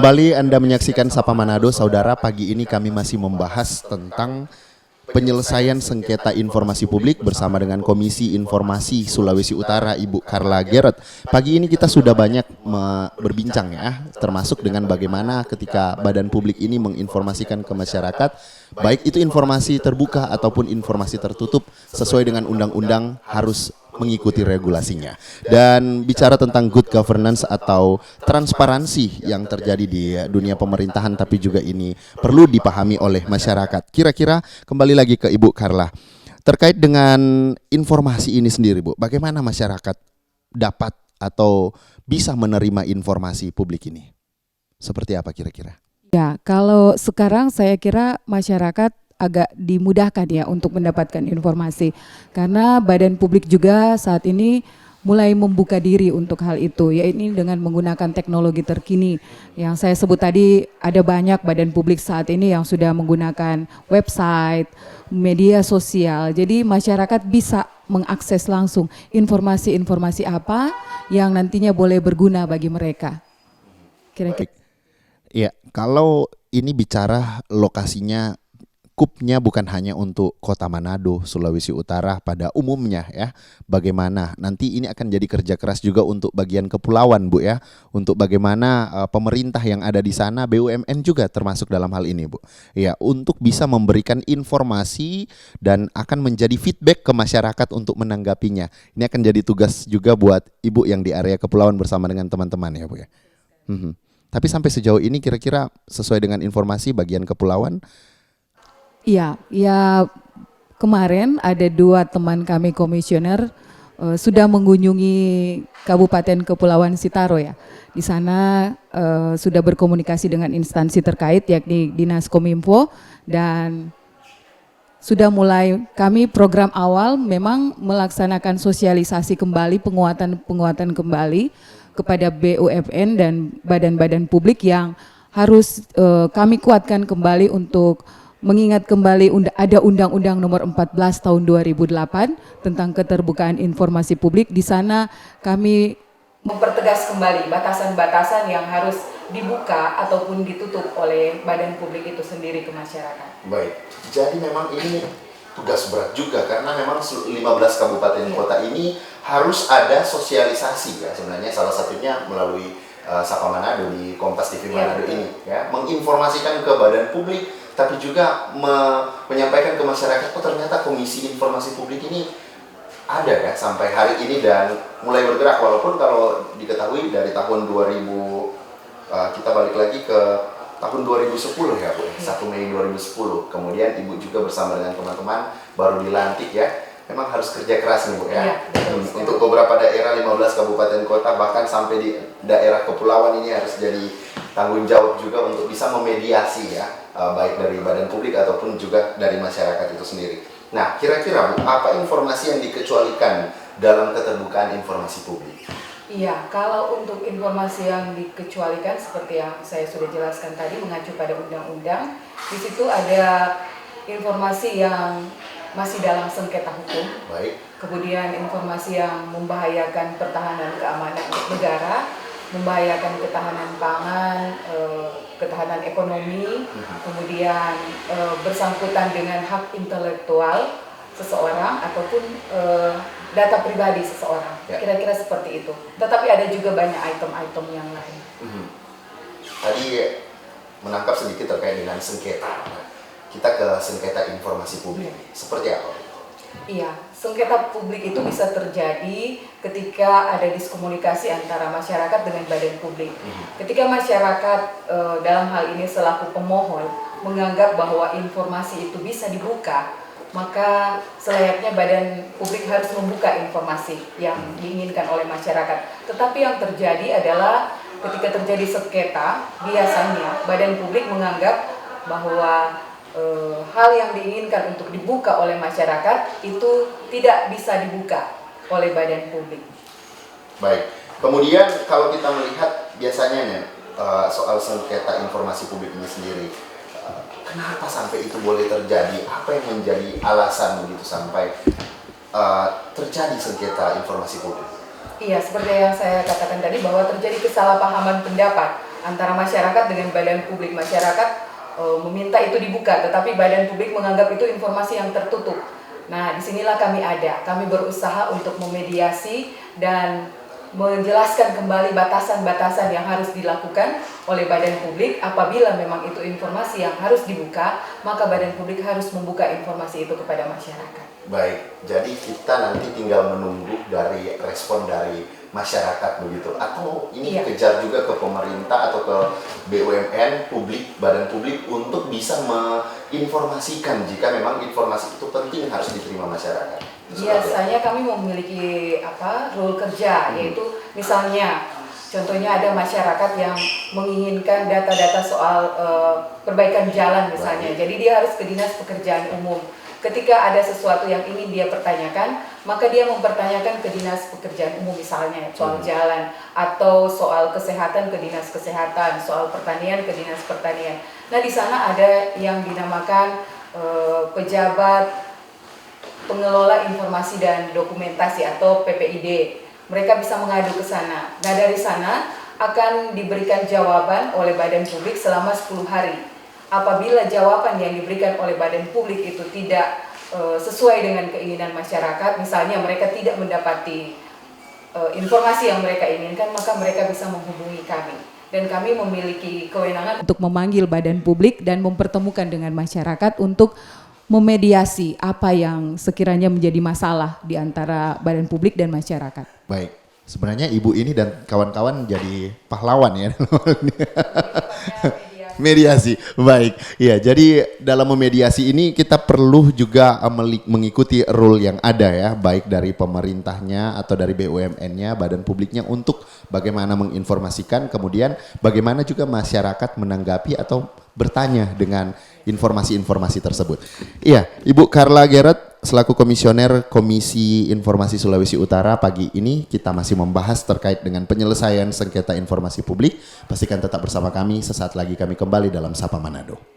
Kembali Anda menyaksikan Sapa Manado, saudara. Pagi ini kami masih membahas tentang penyelesaian sengketa informasi publik bersama dengan Komisi Informasi Sulawesi Utara, Ibu Carla Gerard. Pagi ini kita sudah banyak berbincang ya, termasuk dengan bagaimana ketika badan publik ini menginformasikan ke masyarakat, baik itu informasi terbuka ataupun informasi tertutup, sesuai dengan undang-undang harus mengikuti regulasinya. Dan bicara tentang good governance atau transparansi yang terjadi di dunia pemerintahan, tapi juga ini perlu dipahami oleh masyarakat. Kira-kira kembali lagi ke Ibu Carla, terkait dengan informasi ini sendiri, Bu, bagaimana masyarakat dapat atau bisa menerima informasi publik ini? Seperti apa kira-kira? Ya, kalau sekarang saya kira masyarakat agak dimudahkan ya untuk mendapatkan informasi, karena badan publik juga saat ini mulai membuka diri untuk hal itu, yaitu dengan menggunakan teknologi terkini. Yang saya sebut tadi, ada banyak badan publik saat ini yang sudah menggunakan website, media sosial, jadi masyarakat bisa mengakses langsung informasi-informasi apa yang nantinya boleh berguna bagi mereka. Kira-kira. Ya, kalau ini bicara lokasinya, kupnya bukan hanya untuk Kota Manado, Sulawesi Utara pada umumnya ya. Bagaimana nanti ini akan jadi kerja keras juga untuk bagian kepulauan, Bu ya. Untuk bagaimana pemerintah yang ada di sana, BUMN juga termasuk dalam hal ini, Bu. Ya, untuk bisa memberikan informasi dan akan menjadi feedback ke masyarakat untuk menanggapinya. Ini akan jadi tugas juga buat Ibu yang di area kepulauan bersama dengan teman-teman ya, Bu ya. Tapi sampai sejauh ini kira-kira sesuai dengan informasi bagian kepulauan. Iya, ya kemarin ada 2 teman kami komisioner sudah mengunjungi Kabupaten Kepulauan Sitaro ya. Di sana sudah berkomunikasi dengan instansi terkait yakni Dinas Kominfo, dan sudah mulai kami program awal memang melaksanakan sosialisasi kembali, penguatan kembali kepada BUMN dan badan-badan publik yang harus kami kuatkan kembali untuk mengingat kembali ada Undang-Undang Nomor 14 Tahun 2008 tentang keterbukaan informasi publik. Di sana kami mempertegas kembali batasan-batasan yang harus dibuka ataupun ditutup oleh badan publik itu sendiri ke masyarakat. Baik, jadi memang ini tugas berat juga karena memang 15 kabupaten kota ini harus ada sosialisasi ya, sebenarnya salah satunya melalui Sapa Manado di Kompas TV Manado ini ya, menginformasikan ke badan publik, tapi juga menyampaikan ke masyarakat, oh ternyata Komisi Informasi Publik ini ada ya sampai hari ini dan mulai bergerak, walaupun kalau diketahui dari tahun 2000 kita balik lagi ke tahun 2010 ya Bu, 1 Mei 2010, kemudian Ibu juga bersama dengan teman-teman baru dilantik ya. Memang harus kerja keras nih Bu ya, untuk beberapa daerah 15 kabupaten kota bahkan sampai di daerah kepulauan ini harus jadi tanggung jawab juga untuk bisa memediasi ya, baik dari badan publik ataupun juga dari masyarakat itu sendiri. Nah, kira-kira Bu, apa informasi yang dikecualikan dalam keterbukaan informasi publik? Iya, kalau untuk informasi yang dikecualikan seperti yang saya sudah jelaskan tadi mengacu pada undang-undang, di situ ada informasi yang masih dalam sengketa hukum. Baik. Kemudian informasi yang membahayakan pertahanan keamanan negara, membahayakan ketahanan pangan, ketahanan ekonomi, kemudian bersangkutan dengan hak intelektual seseorang ataupun data pribadi seseorang. Kira-kira seperti itu. Tetapi ada juga banyak item-item yang lain. Tadi menangkap sedikit terkait dengan sengketa. Kita ke sengketa informasi publik. Seperti apa? Iya, sengketa publik itu bisa terjadi ketika ada diskomunikasi antara masyarakat dengan badan publik. Ketika masyarakat dalam hal ini selaku pemohon menganggap bahwa informasi itu bisa dibuka, maka selayaknya badan publik harus membuka informasi yang diinginkan oleh masyarakat. Tetapi yang terjadi adalah ketika terjadi sengketa, biasanya badan publik menganggap bahwa hal yang diinginkan untuk dibuka oleh masyarakat itu tidak bisa dibuka oleh badan publik. Baik, kemudian kalau kita melihat biasanya soal sengketa informasi publik ini sendiri, kenapa sampai itu boleh terjadi? Apa yang menjadi alasan begitu sampai terjadi sengketa informasi publik? Iya, seperti yang saya katakan tadi bahwa terjadi kesalahpahaman pendapat antara masyarakat dengan badan publik. Masyarakat meminta itu dibuka, tetapi badan publik menganggap itu informasi yang tertutup. Nah, disinilah kami ada. Kami berusaha untuk memediasi dan menjelaskan kembali batasan-batasan yang harus dilakukan oleh badan publik. Apabila memang itu informasi yang harus dibuka, maka badan publik harus membuka informasi itu kepada masyarakat. Baik, jadi kita nanti tinggal menunggu dari respon dari masyarakat begitu, atau ini kejar juga ke pemerintah atau ke BUMN, badan publik untuk bisa menginformasikan jika memang informasi itu penting harus diterima masyarakat. Biasanya kami memiliki rule kerja, yaitu misalnya contohnya ada masyarakat yang menginginkan data-data soal perbaikan jalan misalnya. Jadi dia harus ke Dinas Pekerjaan Umum. Ketika ada sesuatu yang ingin dia pertanyakan, maka dia mempertanyakan ke Dinas Pekerjaan Umum misalnya soal jalan, atau soal kesehatan ke Dinas Kesehatan, soal pertanian ke Dinas Pertanian. Nah, di sana ada yang dinamakan pejabat pengelola informasi dan dokumentasi atau PPID. Mereka bisa mengadu ke sana. Nah, dari sana akan diberikan jawaban oleh badan publik selama 10 hari. Apabila jawaban yang diberikan oleh badan publik itu tidak sesuai dengan keinginan masyarakat, misalnya mereka tidak mendapati informasi yang mereka inginkan, maka mereka bisa menghubungi kami. Dan kami memiliki kewenangan untuk memanggil badan publik dan mempertemukan dengan masyarakat untuk memediasi apa yang sekiranya menjadi masalah di antara badan publik dan masyarakat. Baik, sebenarnya Ibu ini dan kawan-kawan jadi pahlawan ya. Mediasi, baik. Ya, jadi dalam memediasi ini kita perlu juga mengikuti rule yang ada ya, baik dari pemerintahnya atau dari BUMN-nya, badan publiknya, untuk bagaimana menginformasikan, kemudian bagaimana juga masyarakat menanggapi atau bertanya dengan informasi-informasi tersebut. Iya, Ibu Carla Gerard selaku komisioner Komisi Informasi Sulawesi Utara, pagi ini kita masih membahas terkait dengan penyelesaian sengketa informasi publik. Pastikan tetap bersama kami, sesaat lagi kami kembali dalam Sapa Manado.